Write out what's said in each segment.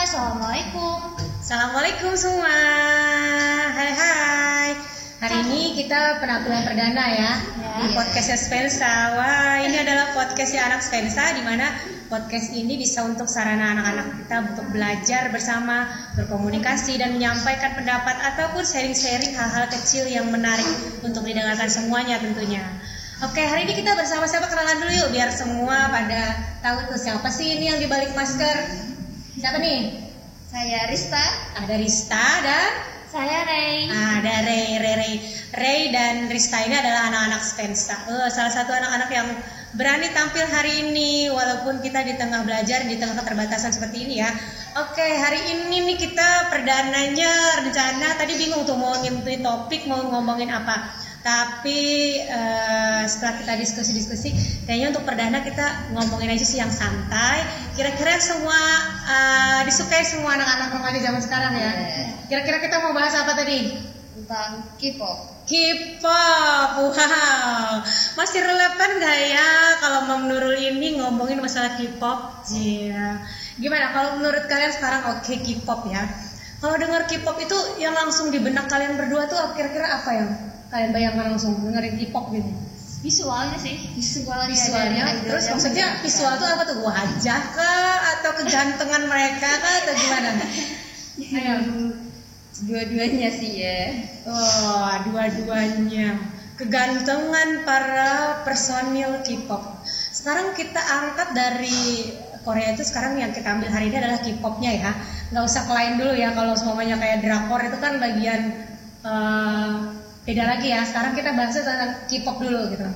Assalamualaikum. Assalamualaikum semua. Hai. Hari ini kita penampilan perdana ya di podcast Spensa. Wah, ini adalah podcastnya anak Spensa, di mana podcast ini bisa untuk sarana anak-anak kita untuk belajar bersama, berkomunikasi dan menyampaikan pendapat ataupun sharing-sharing hal-hal kecil yang menarik untuk didengarkan semuanya tentunya. Oke, hari ini kita bersama-sama kenalan dulu yuk, biar semua pada tahu tuh siapa sih ini yang dibalik masker. Siapa nih? Saya Rista. Ada Rista dan Saya Rey. ada Rey dan Rista ini adalah anak-anak Spensa. Salah satu anak-anak yang berani tampil hari ini walaupun kita di tengah belajar, di tengah keterbatasan seperti ini ya. Oke, hari ini nih kita perdananya rencana tadi bingung tuh mau nyentuhin topik, mau ngomongin apa. Tapi setelah kita diskusi kayaknya untuk perdana kita ngomongin aja sih yang santai. Kira-kira semua disukai semua anak-anak remaja zaman sekarang ya. Kira-kira kita mau bahas apa tadi? Tentang K-pop. K-pop, wow. Masih relevan gak ya kalau Mam Nurul ini ngomongin masalah K-pop? Iya. Gimana kalau menurut kalian sekarang oke K-pop ya? Kalau dengar K-pop itu yang langsung di benak kalian berdua tuh kira-kira apa yang kalian bayangkan langsung dengerin K-pop gitu? Visualnya sih. Visualnya. Terus maksudnya visual tuh apa tuh? Wajah kah? Atau kegantengan mereka kah? Atau gimana? Ayo. Dua-duanya sih ya. Oh, dua-duanya. Kegantengan para personil K-pop. Sekarang kita angkat dari Korea itu, sekarang yang kita ambil hari ini adalah K-popnya ya. Nggak usah ke lain dulu ya. Kalau semuanya kayak drakor itu kan bagian beda lagi ya. Sekarang kita bahas tentang K-pop dulu gitu.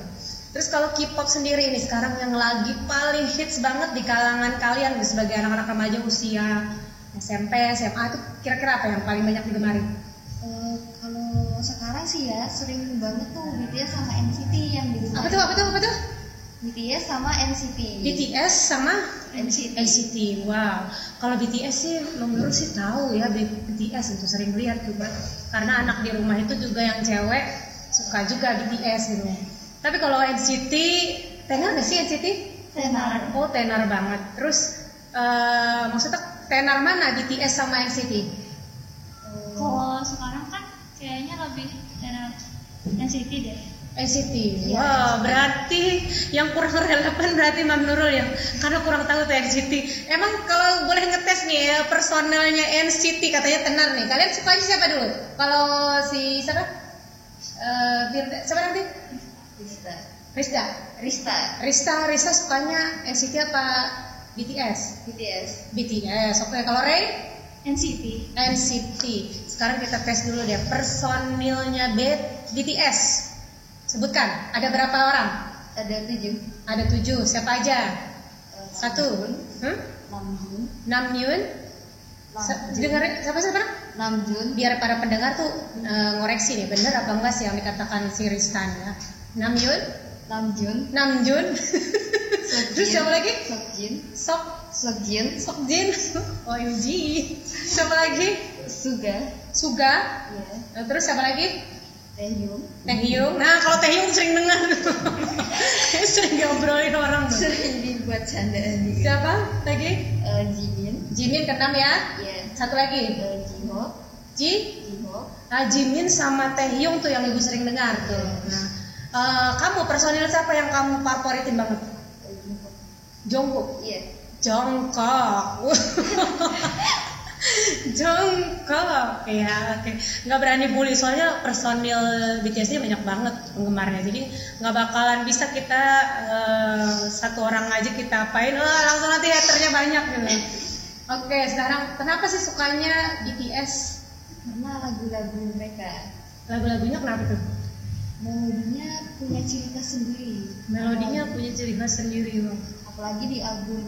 Terus kalau K-pop sendiri ini sekarang yang lagi paling hits banget di kalangan kalian sebagai anak-anak remaja usia SMP, SMA itu kira-kira apa yang paling banyak digemari? Kalau sekarang sih ya sering banget tuh BTS sama NCT yang digemari. Apa tuh? BTS sama NCT. BTS sama NCT. NCT. Wow. Kalau BTS sih menurut sih tahu ya, BTS itu sering lihat juga. Karena anak di rumah itu juga yang cewek suka juga BTS gitu. Tapi kalau NCT, tenar nggak sih NCT? Tenar. Oh, tenar banget. Terus maksudnya tenar mana BTS sama NCT? Kalau sekarang kan kayaknya lebih tenar NCT deh. NCT. Wow, berarti yang kurang relevan berarti Mam Nurul ya, karena kurang tahu tuh NCT. Emang kalau boleh ngetes nih ya, personelnya NCT katanya tenar nih. Kalian sukanya siapa dulu? Kalau si siapa? Siapa nanti? Rista sukanya NCT apa BTS? BTS. Oke, kalau Ray? NCT. Sekarang kita tes dulu deh personilnya BTS. Sebutkan, ada berapa orang? Ada 7. Ada 7, siapa aja? 1 Namjoon. Dengar siapa? Namjoon. Biar para pendengar tuh ngoreksi nih, bener apa enggak sih yang dikatakan si Ristan ya? Namjoon. Terus siapa lagi? Seokjin. OMG. Siapa lagi? Suga. Yeah. Terus siapa lagi? Taehyung. Nah, kalau Taehyung sering dengar. Sering diobrolin orang tuh. Sering dibuat candaan juga. Siapa lagi? Jimin ke-6 ya. Yeah. Satu lagi. Jihok. Jimin sama Taehyung tuh yang ibu sering dengar tuh. Nah, kamu personil siapa yang kamu favoritin banget? Jungkook. Iya. Jongkok ya, oke. Nggak berani bully soalnya personil BTS-nya banyak banget penggemarnya, jadi nggak bakalan bisa kita satu orang aja kita apain, langsung nanti haternya banyak gitu. Oke, sekarang kenapa sih sukanya BTS? Karena lagu-lagu mereka. Lagu-lagunya kenapa tuh? Melodinya punya ciri khas sendiri. Loh. Apalagi di album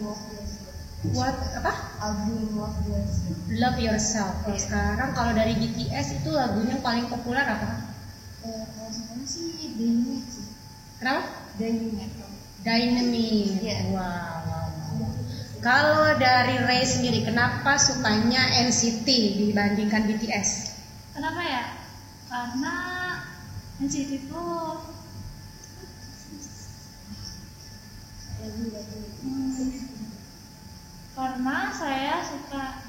Love Yourself. Yeah. Sekarang kalau dari BTS itu lagunya yang paling populer apa? Kalau sekarang sih Dynamite sih. Kenapa? Dynamite. Yeah. Wow. Kalau dari Ray sendiri, kenapa sukanya NCT dibandingkan BTS? Kenapa ya? Karena NCT itu karena saya suka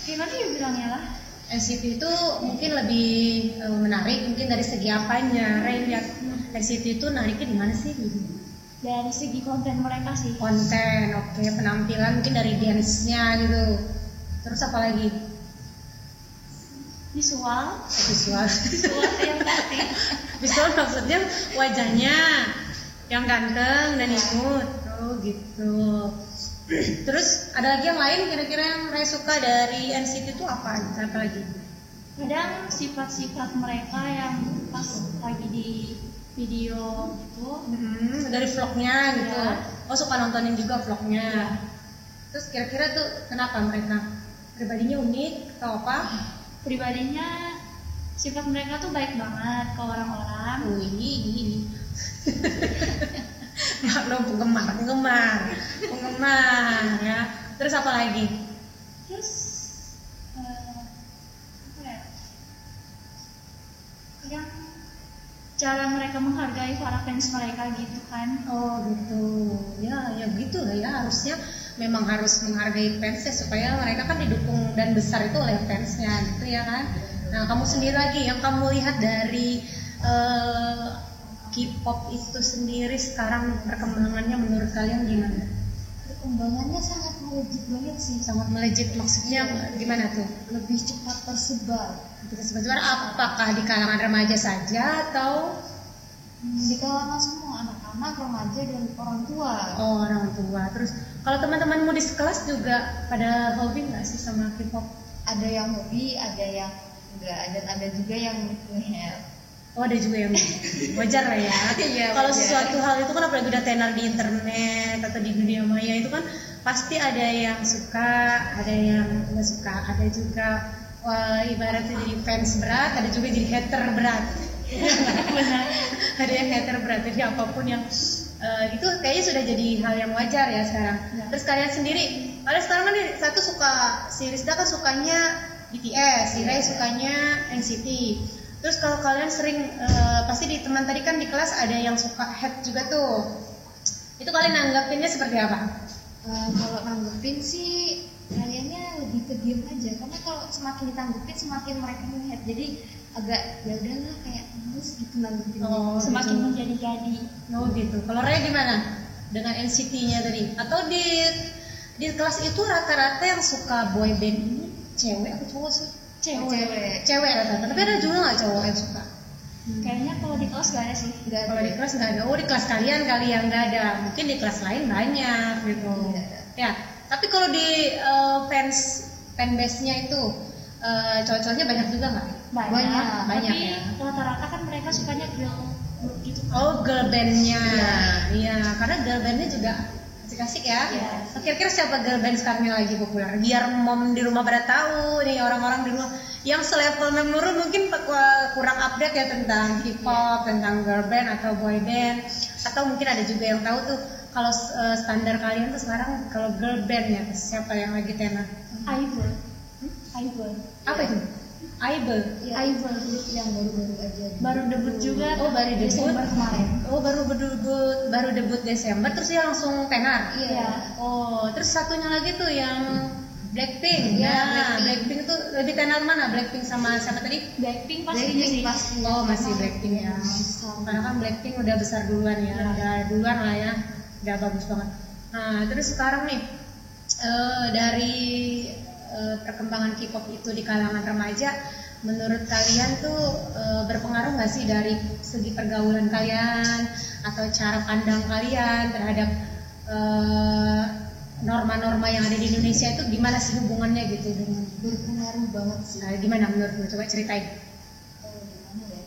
gimana ya bilangnya lah? NCT itu mungkin lebih menarik mungkin dari segi apanya. Ray lihat NCT itu nariknya di mana sih gitu? Dari segi konten mereka sih. Konten, oke, penampilan mungkin dari dance-nya gitu. Terus apa lagi? Visual Visual. yang pasti. Visual maksudnya wajahnya yang ganteng dan imut. Oh gitu. Terus ada lagi yang lain kira-kira yang Ray suka dari NCT itu apa? Apa lagi? Kadang sifat-sifat mereka yang pas lagi di video gitu. Dari vlognya gitu. Ya. Oh suka nontonin juga vlognya. Ya. Terus kira-kira tuh kenapa mereka? Pribadinya unik atau apa? Pribadinya sifat mereka tuh baik banget ke orang-orang. Wih. Maklum penggemar ya. Terus apa lagi? Terus apa ya? Kadang cara mereka menghargai para fans mereka gitu kan. Oh gitu. Ya begitu lah ya, harusnya memang harus menghargai fansnya supaya mereka kan didukung dan besar itu oleh fansnya gitu ya kan. Nah kamu sendiri lagi yang kamu lihat dari K-pop itu sendiri sekarang perkembangannya menurut kalian gimana? Perkembangannya sangat melejit banget sih. Sangat melejit maksudnya gimana tuh? Lebih cepat tersebar. Sebenarnya apakah di kalangan remaja saja atau Di kalangan semua anak-anak, remaja dan orang tua. oh orang tua? Terus kalau teman-temanmu di sekelas juga pada hobi nggak sih sama K-pop? Ada yang hobi, ada yang enggak, dan ada juga yang ngehel. Oh ada juga yang wajar lah ya. Iya, Kalau wajar. sesuatu hal itu kan apalagi udah tenar di internet atau di dunia maya itu kan pasti ada yang suka, ada yang nggak suka, ada juga ibaratnya jadi fans berat, ada juga jadi hater berat. Benar. Ada yang hater berat, jadi apapun yang itu kayaknya sudah jadi hal yang wajar ya sekarang. Ya. Terus kalian sendiri, kalian sekarang kan satu suka, si Rizda kan sukanya BTS, si Ray sukanya NCT. Terus kalau kalian sering pasti di teman tadi kan di kelas ada yang suka head juga tuh. Itu kalian nanggapinnya seperti apa? Kalau nanggepin sih kayaknya lebih ke diem aja, karena kalau semakin ditanggepin semakin mereka melihat, jadi agak ya udahlah kayak males gitu nanggepin. Oh, semakin gitu. menjadi-jadi. Oh gitu. Kalau Ray gimana? Dengan NCT-nya tadi? Atau di kelas itu rata-rata yang suka boy band ini cewek atau cowok sih? Cewek rata-rata. Tapi ada juga nggak cowok yang suka? Kayaknya kalau di kelas gak ada sih. Kalau di kelas nggak ada. Oh di kelas kalian kali yang nggak ada. Mungkin di kelas lain banyak gitu. Iya. Ya. Tapi kalau di fanbase-nya itu cowok-cowoknya banyak juga nggak? Banyak Banyak tapi ya. rata-rata kan mereka sukanya girl group gitu kan. Oh girl bandnya, Iya. iya. Karena girl bandnya juga asik-asik ya. Iya. Kira-kira siapa girl band sekarang yang lagi populer? Biar mom di rumah pada tahu nih, orang-orang di rumah yang selevel Mem Nurul mungkin kurang update ya tentang K-pop, tentang girl band atau boy band, atau mungkin ada juga yang tahu tuh kalau standar kalian tuh sekarang kalau girl band ya siapa yang lagi tenar? Idol. Idol. Apa itu? Idol. Ya, Idol grup yang baru-baru aja. Baru debut juga. Oh baru debut Desember kemarin. Oh baru debut Desember terus dia langsung tenar. Iya. Oh terus satunya lagi tuh yang Blackpink. Iya, Nah, Blackpink. Blackpink tuh lebih tenar mana? Blackpink sama siapa tadi? Blackpink pastinya sih. Oh masih Blackpink ya. Karena kan Blackpink udah besar duluan ya, udah duluan lah ya, udah bagus banget. Nah terus sekarang nih dari perkembangan K-pop itu di kalangan remaja, menurut kalian tuh berpengaruh nggak sih dari segi pergaulan kalian atau cara pandang kalian terhadap norma-norma yang ada di Indonesia itu gimana sih hubungannya gitu dengan Berpengaruh banget sih. nah, gimana menurutmu? Coba ceritain. Gimana ya?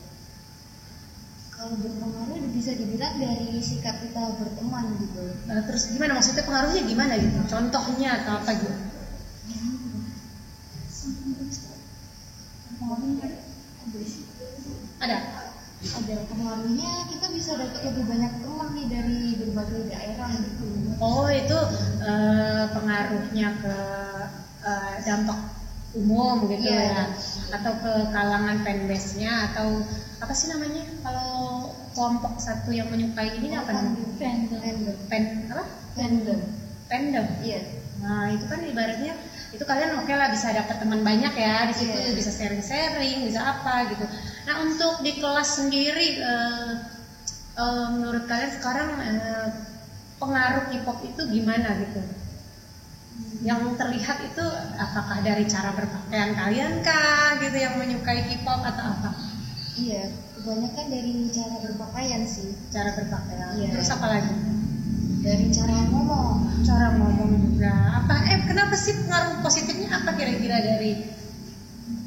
Kalau berpengaruh bisa dibilang dari sikap kita berteman gitu. Terus gimana maksudnya pengaruhnya gimana gitu? Contohnya atau apa gitu? Ada pengaruhnya, kita bisa dapat lebih banyak teman nih dari berbagai daerah gitu. Oh itu pengaruhnya ke dampak umum gitu Iya. ya, atau ke kalangan fanbase-nya atau apa sih namanya kalau kelompok satu yang menyukai ini apa namanya? Fandom. Fandom. Fandom. Fandom. Iya. Nah itu kan ibaratnya itu kalian oke lah bisa dapat teman banyak ya di situ, bisa sharing-sharing, bisa apa gitu. Nah untuk di kelas sendiri menurut kalian sekarang pengaruh K-pop itu gimana gitu? Yang terlihat itu apakah dari cara berpakaian kalian kah gitu yang menyukai K-pop atau apa? Iya, kebanyakan dari cara berpakaian sih. Cara berpakaian. Iya. Terus apa lagi? Dari cara ngomong. Cara ngomong juga. Apa? Kenapa sih pengaruh positifnya apa kira-kira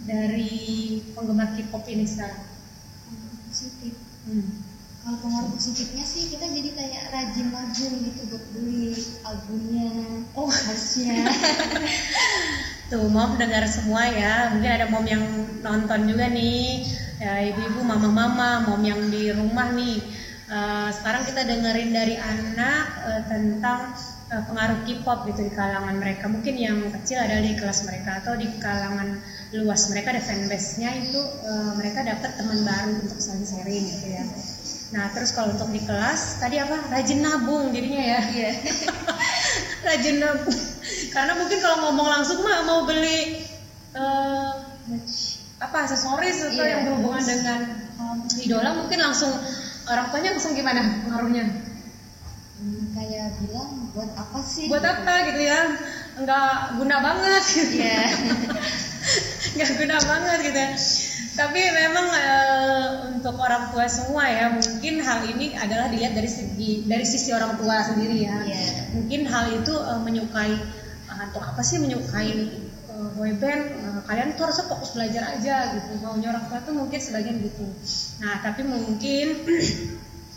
dari penggemar K-pop ini sekarang? Positif. Kalau pengaruh positifnya sih kita jadi kayak rajin nabung gitu buat beli albumnya, harusnya. Tuh mom dengar semua ya, mungkin ada mom yang nonton juga nih, ya, ibu-ibu, mama-mama, mom yang di rumah nih. Sekarang kita dengerin dari anak tentang pengaruh K-pop gitu di kalangan mereka. Mungkin yang kecil ada di kelas mereka atau di kalangan luas mereka ada fanbase-nya itu mereka dapat teman baru untuk saling sharing gitu ya. Nah terus kalau untuk di kelas tadi apa, rajin nabung jadinya ya. Iya. Rajin nabung karena mungkin kalau ngomong langsung mah mau beli apa aksesoris atau yang berhubungan dengan idola, mungkin langsung orang tuanya langsung gimana pengaruhnya? Kayak bilang buat apa sih? Buat apa gitu ya? Nggak guna banget gitu. Iya. Nggak guna banget gitu ya. Tapi memang untuk orang tua semua ya, mungkin hal ini adalah dilihat dari sisi orang tua sendiri ya. Yeah. Mungkin hal itu menyukai atau apa sih menyukai boyband, kalian tuh harusnya fokus belajar aja gitu. Maunya orang tua tuh mungkin sebagian gitu. Nah tapi mungkin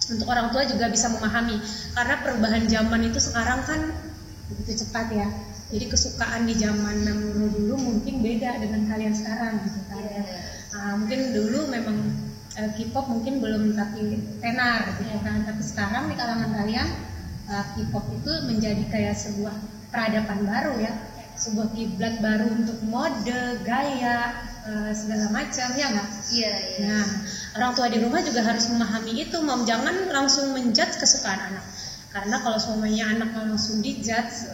untuk orang tua juga bisa memahami karena perubahan zaman itu sekarang kan begitu cepat ya. Jadi kesukaan di zaman dulu mungkin beda dengan kalian sekarang gitu kan. Mungkin dulu memang K-pop mungkin belum tapi tenar gitu kan, tapi sekarang di kalangan kalian K-pop itu menjadi kayak sebuah peradaban baru ya, sebuah kiblat baru untuk mode, gaya, segala macam ya nggak? Iya. Nah orang tua di rumah juga harus memahami itu, jangan langsung menjudge kesukaan anak, karena kalau semuanya anak langsung dijudge,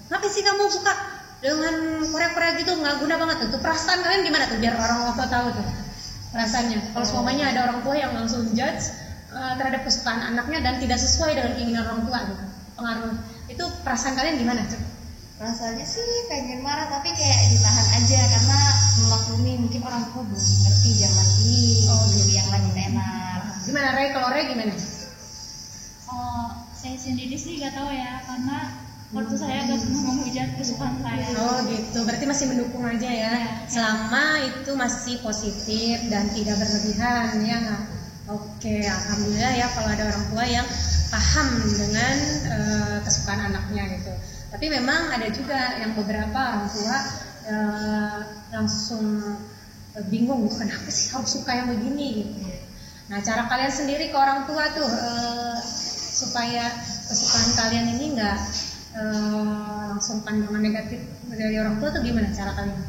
ngapain sih kamu suka dengan Korea-Korea gitu, nggak guna banget tuh. Perasaan kalian gimana tuh biar orang tua tahu tuh perasaannya. Kalau semuanya ada orang tua yang langsung judge terhadap kesukaan anaknya dan tidak sesuai dengan keinginan orang tua gitu, pengaruh itu perasaan kalian gimana tuh? Rasanya sih pengen marah tapi kayak ditahan aja karena memaklumi mungkin orang tua belum ngerti zaman ini. Jadi yang lagi tenar. Gimana Ray? Kalau Ray gimana? Saya sendiri sih nggak tahu ya, karena waktu saya nggak pernah menghujat kesukaan saya. Oh gitu, berarti masih mendukung aja ya, selama itu masih positif dan tidak berlebihan ya nggak? Oke, alhamdulillah ya kalau ada orang tua yang paham dengan kesukaan anaknya gitu. Tapi memang ada juga yang beberapa orang tua langsung bingung gitu, kenapa sih harus suka yang begini gitu. Nah cara kalian sendiri ke orang tua tuh supaya kesukaan kalian ini nggak langsung pandangan negatif dari orang tua tuh gimana cara kalian?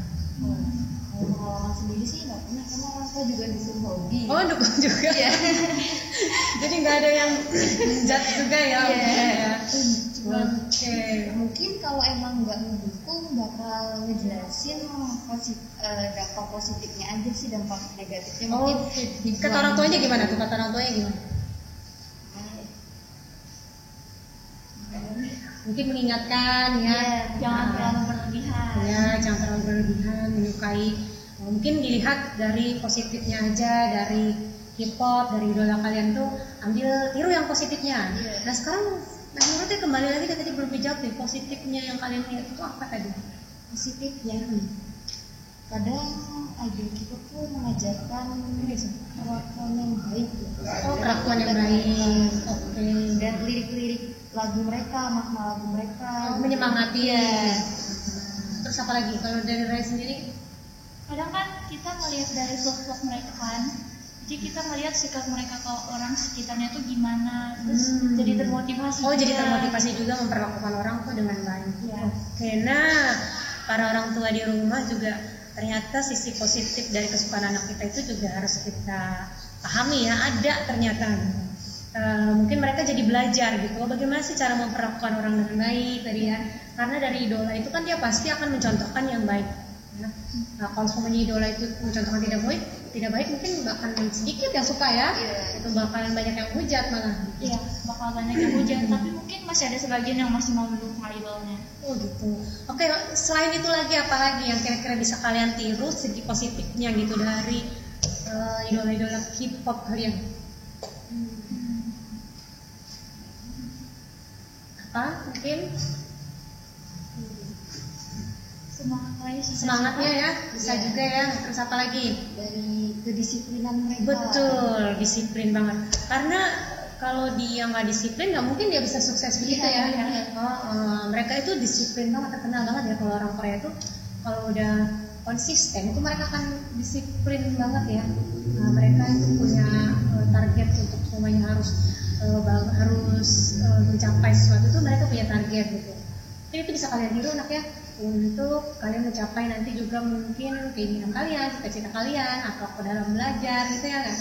Kalau pengalaman sendiri sih nggak pernah, karena orang tua juga dukung hobi. Oh dukung juga ya. Jadi nggak ada yang jat juga ya. Oke. Mungkin kalau emang nggak mendukung bakal ngejelasin dampak positifnya aja sih, dampak negatifnya mungkin. Kata orang tuanya gimana tuh? Kata orang tuanya gimana? Mungkin mengingatkan ya, Jangan terlalu berlebihan. Ya, jangan terlalu berlebihan, menyukai. Mungkin dilihat dari positifnya aja, dari K-pop, dari idola kalian tuh ambil tiru yang positifnya. Nah sekarang menurutnya kembali lagi tadi belum dijawab nih, positifnya yang kalian lihat itu apa tadi? Positifnya kadang idol kita tuh mengajarkan perlakuan yang baik. Perlakuan yang baik. Oke. Dan lirik-lirik lagu mereka, makna lagu mereka menyemangati ya. Terus apa lagi kalau dari Ray sendiri? Kadang kan kita melihat dari vlog-vlog mereka kan, jadi kita melihat sikap mereka ke orang sekitarnya tuh gimana, terus jadi termotivasi. Oh jadi termotivasi juga memperlakukan orang tuh dengan baik. Ya. Oke, nah para orang tua di rumah juga ternyata sisi positif dari kesukaan anak kita itu juga harus kita pahami ya, ada ternyata. mungkin mereka jadi belajar gitu, bagaimana sih cara memperlakukan orang dengan baik tadi ya. Karena dari idola itu kan dia pasti akan mencontohkan yang baik. Ya. Nah, kalau semuanya idola itu mencontohkan tidak baik mungkin bahkan sedikit yang suka ya. Itu bakalan banyak yang hujat malah. Iya, bakal banyak yang hujat, tapi mungkin masih ada sebagian yang masih mau mendukung idolnya. Oh gitu. Oke, selain itu lagi apa lagi yang kira-kira bisa kalian tiru segi positifnya gitu dari idola-idola K-pop kalian? Apa mungkin? Semangatnya ya, bisa juga ya. Terus apa lagi? Dari kedisiplinan mereka. Betul, disiplin banget. Karena kalau dia nggak disiplin, nggak mungkin dia bisa sukses begitu ya. Mereka itu disiplin banget, terkenal banget ya kalau orang Korea itu kalau udah konsisten itu mereka akan disiplin banget ya. Mereka itu punya target untuk semuanya harus mencapai sesuatu itu mereka punya target gitu. Jadi itu bisa kalian tiru anak ya, untuk kalian mencapai nanti juga mungkin keinginan kalian, cita-cita kalian atau ke dalam belajar gitu ya kan.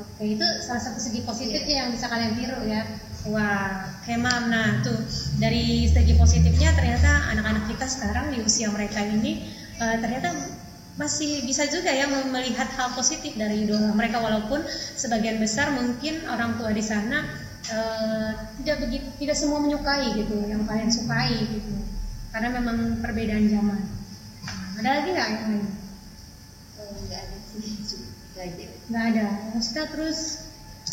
Oke, itu salah satu segi positifnya yang bisa kalian tiru ya. Wah, Kemam. Nah tuh dari segi positifnya ternyata anak-anak kita sekarang di usia mereka ini ternyata masih bisa juga ya melihat hal positif dari idola mereka, walaupun sebagian besar mungkin orang tua di sana tidak semua menyukai gitu yang kalian sukai gitu, karena memang perbedaan zaman. Ada lagi nggak yang lain? Nggak ada sih, nggak ada. Maksudnya terus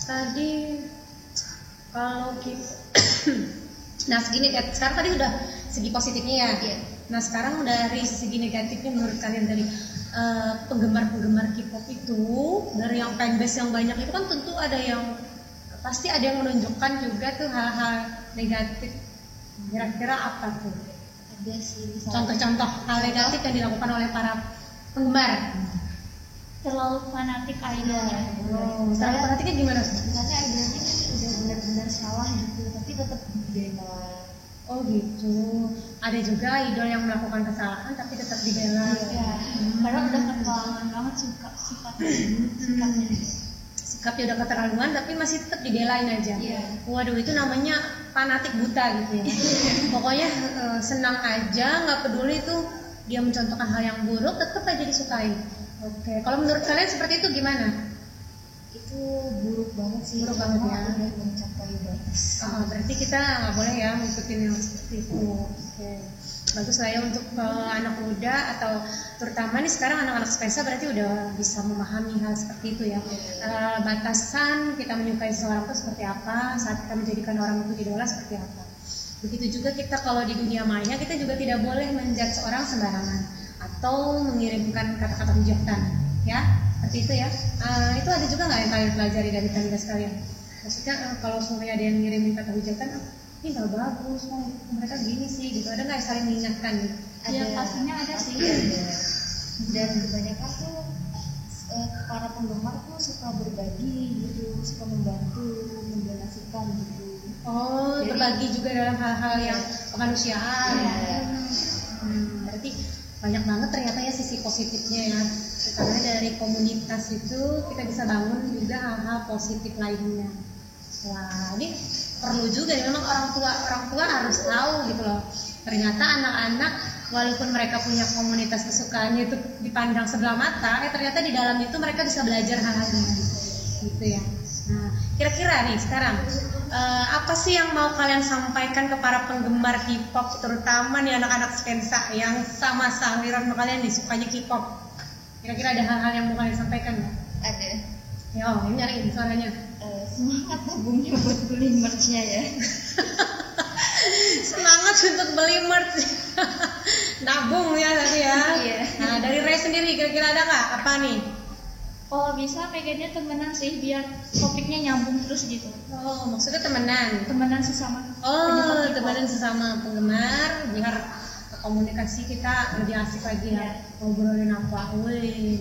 tadi kalau kita nah segini sekarang tadi udah segi positifnya ya. Iya. Nah sekarang dari segi negatifnya menurut kalian dari penggemar K-pop itu, dari yang fanbase yang banyak itu kan tentu ada yang pasti ada yang menunjukkan juga tuh hal-hal negatif. Kira-kira apa tuh? Ada sih. Contoh-contoh hal negatif yang dilakukan oleh para penggemar. Terlalu fanatik idolnya. Terlalu fanatiknya gimana sih? Misalnya idolnya udah benar-benar salah gitu, tapi tetap dibela. Oh gitu. Ada juga idol yang melakukan kesalahan tapi tetap dibela. Iya. Padahal udah keterlaluan banget sikapnya. Sikapnya udah keterlaluan tapi masih tetap dibelain aja. Iya. Waduh, itu namanya fanatik buta gitu ya. Pokoknya senang aja, nggak peduli itu dia mencontohkan hal yang buruk, tetap aja disukai. Oke, kalau menurut kalian seperti itu gimana? Itu buruk banget sih. Buruk banget ya. Udah mencapai batas. Berarti kita nggak boleh ya ngikutin yang seperti itu. Oke. Bagus lah ya untuk anak muda atau terutama nih sekarang anak-anak Spensa berarti udah bisa memahami hal seperti itu ya. Batasan kita menyukai seseorang itu seperti apa, saat kita menjadikan orang itu idola seperti apa. Begitu juga kita kalau di dunia maya kita juga tidak boleh menjudge seorang sembarangan atau mengirimkan kata-kata hujatan ya, seperti itu ya. Itu ada juga nggak yang kalian pelajari dari kandidat sekalian? Maksudnya kalau semuanya ada yang ngirimin kata hujatan, ini nggak bagus, mereka gini sih gitu, ada nggak yang saling mengingatkan gitu? Iya, pastinya ada sih. Dan kebanyakan tuh para penggemar tuh suka berbagi gitu, suka membantu, mendonasikan gitu. Oh, jadi, berbagi juga dalam hal-hal yang kemanusiaan. Iya. Berarti banyak banget ternyata ya sisi positifnya ya. Karena dari komunitas itu kita bisa bangun juga hal-hal positif lainnya. Wah, ini perlu juga nih, memang orang tua harus tahu gitu loh. Ternyata anak-anak walaupun mereka punya komunitas kesukaannya itu dipandang sebelah mata, ternyata di dalam itu mereka bisa belajar hal-hal gitu ya. Nah, kira-kira nih sekarang apa sih yang mau kalian sampaikan ke para penggemar K-pop, terutama nih anak-anak Spensa yang sama aliran kalian disukanya K-pop? Kira-kira ada hal-hal yang mau kalian sampaikan nggak? Ada. Ya, ini nyariin suaranya. Semangat tabungnya buat beli merch-nya ya. Semangat untuk beli merch. Nabung ya tadi ya. Iya. Nah, dari Ray sendiri kira-kira ada nggak apa nih? Oh, bisa pengennya temenan sih biar topiknya nyambung terus gitu. Oh, maksudnya temenan. Temenan sesama. Oh, temenan sesama penggemar biar komunikasi kita lebih asik lagi ya. Ngobrolin apa? Wih.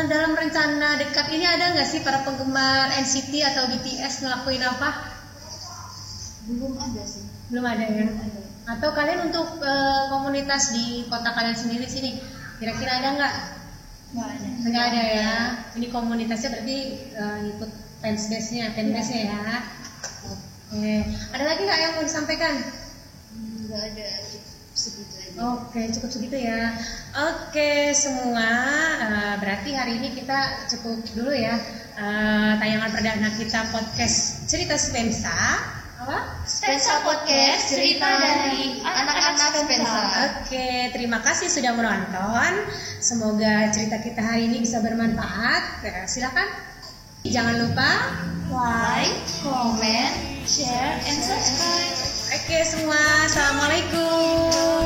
Dalam rencana dekat ini ada nggak sih para penggemar NCT atau BTS ngelakuin apa? Belum ada sih. Belum ada ya? Belum ada. Atau kalian untuk komunitas di kota kalian sendiri sini, kira-kira ada nggak? Nggak ada. Nggak ada ya. Ini komunitasnya berarti ikut fanbase-nya ya. Oke, ada lagi nggak yang mau disampaikan? Nggak ada, segitu aja. Oke, cukup segitu ya. Oke semua, berarti hari ini kita cukup dulu ya. Tayangan perdana kita podcast Cerita Spensa. Apa? Spensa Podcast, cerita dari anak-anak Spensa. Oke, terima kasih sudah menonton. Semoga cerita kita hari ini bisa bermanfaat. Silakan. Jangan lupa Like, comment, share, and subscribe. Oke semua, assalamualaikum.